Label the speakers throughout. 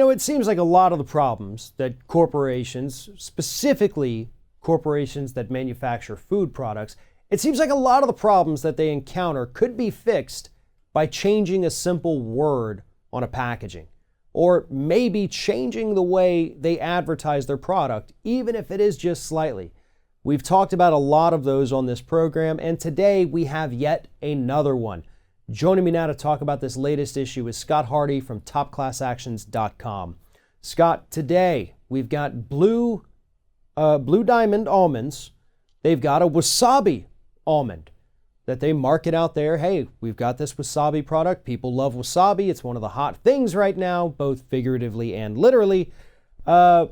Speaker 1: It seems like a lot of the problems that corporations, specifically corporations that manufacture food products, it seems like a lot of the problems that they encounter could be fixed by changing a simple word on a packaging, or maybe changing the way they advertise their product, even if it is just slightly. We've talked about a lot of those on this program, and today we have yet another one. Joining me now to talk about this latest issue is Scott Hardy from TopClassActions.com. Scott, today we've got Blue Diamond almonds. They've got a wasabi almond that they market out there. Hey, we've got this wasabi product. People love wasabi. It's one of the hot things right now, both figuratively and literally. Not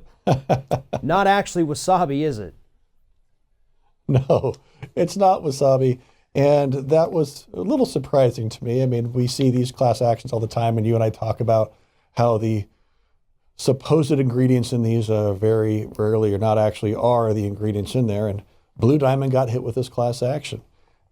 Speaker 1: actually wasabi, is it?
Speaker 2: No, it's not wasabi. And that was a little surprising to me. I mean, we see these class actions all the time, and you and I talk about how the supposed ingredients in these very rarely or not actually are the ingredients in there. And Blue Diamond got hit with this class action.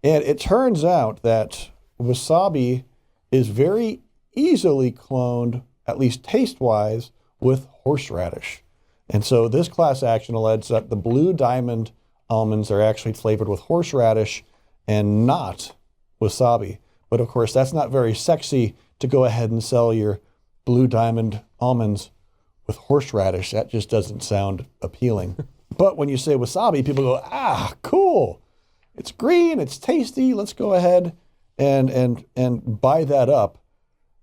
Speaker 2: And it turns out that wasabi is very easily cloned, at least taste-wise, with horseradish. And so this class action alleges that the Blue Diamond almonds are actually flavored with horseradish and not wasabi. But of course, that's not very sexy to go ahead and sell your Blue Diamond almonds with horseradish. That just doesn't sound appealing. But when you say wasabi, people go, cool. It's green, it's tasty. Let's go ahead and buy that up.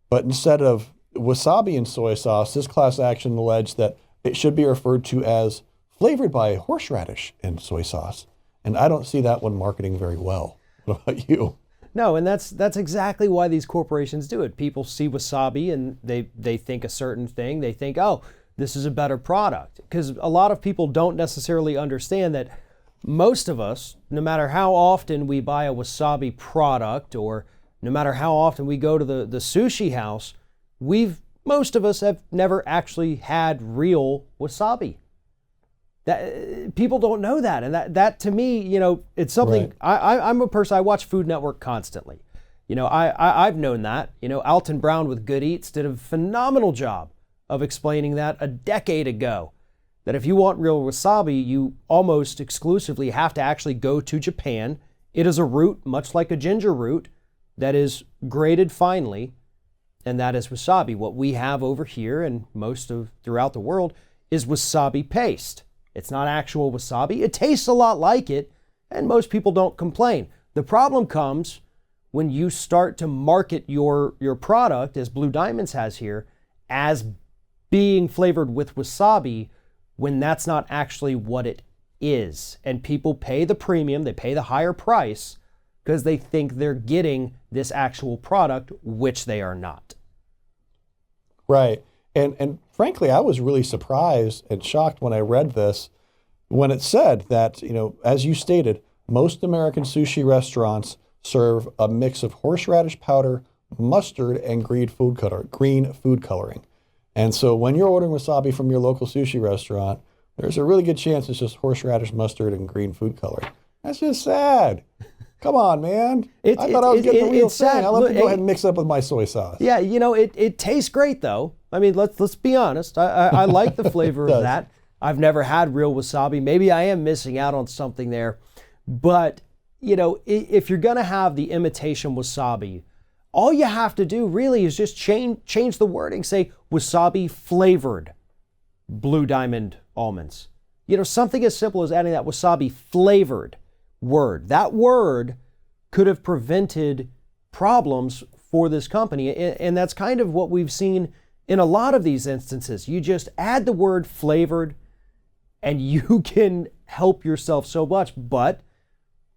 Speaker 2: But instead of wasabi and soy sauce, this class action alleged that it should be referred to as flavored by horseradish and soy sauce. And I don't see that one marketing very well. What about you?
Speaker 1: No, and that's exactly why these corporations do it. People see wasabi and they think a certain thing. They think, oh, this is a better product. Because a lot of people don't necessarily understand that most of us, no matter how often we buy a wasabi product or no matter how often we go to the sushi house, most of us have never actually had real wasabi. That people don't know that, and that to me, it's something. Right. I'm a person. I watch Food Network constantly. I've known that. Alton Brown with Good Eats did a phenomenal job of explaining that a decade ago. That if you want real wasabi, you almost exclusively have to actually go to Japan. It is a root, much like a ginger root, that is grated finely, and that is wasabi. What we have over here and most of throughout the world is wasabi paste. It's not actual wasabi. It tastes a lot like it, and most people don't complain. The problem comes when you start to market your product, as Blue Diamonds has here, as being flavored with wasabi, when that's not actually what it is. And people pay the premium, they pay the higher price, because they think they're getting this actual product, which they are not.
Speaker 2: Right. And frankly, I was really surprised and shocked when I read this, when it said that, as you stated, most American sushi restaurants serve a mix of horseradish powder, mustard, and green food coloring. And so when you're ordering wasabi from your local sushi restaurant, there's a really good chance it's just horseradish, mustard, and green food coloring. That's just sad. Come on, man. I thought I was getting the real thing. I'll let me go ahead and mix it up with my soy sauce.
Speaker 1: Yeah, it tastes great, though. I mean, let's be honest. I like the flavor of that. I've never had real wasabi. Maybe I am missing out on something there. But, if you're going to have the imitation wasabi, all you have to do really is just change the wording. Say wasabi flavored Blue Diamond almonds. Something as simple as adding that wasabi flavored word. That word could have prevented problems for this company. And that's kind of what we've seen in a lot of these instances. You just add the word flavored and you can help yourself so much. But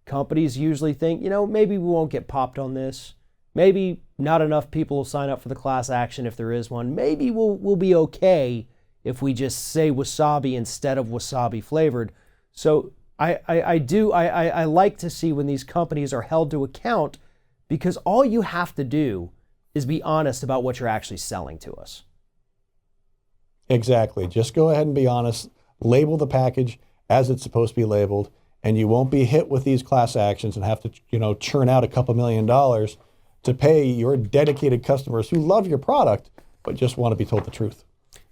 Speaker 1: companies usually think, maybe we won't get popped on this. Maybe not enough people will sign up for the class action if there is one. Maybe we'll be okay if we just say wasabi instead of wasabi flavored. So I like to see when these companies are held to account, because all you have to do is be honest about what you're actually selling to us.
Speaker 2: Exactly. Just go ahead and be honest. Label the package as it's supposed to be labeled, and you won't be hit with these class actions and have to, churn out a couple $1 million to pay your dedicated customers who love your product but just want to be told the truth.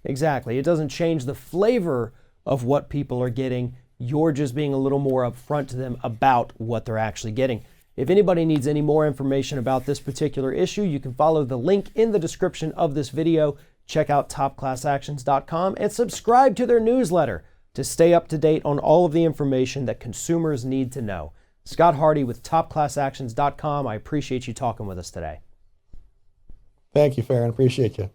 Speaker 1: Exactly. It doesn't change the flavor of what people are getting. You're just being a little more upfront to them about what they're actually getting. If anybody needs any more information about this particular issue, you can follow the link in the description of this video. Check out topclassactions.com and subscribe to their newsletter to stay up to date on all of the information that consumers need to know. Scott Hardy with topclassactions.com. I appreciate you talking with us today.
Speaker 2: Thank you, Farron. Appreciate you.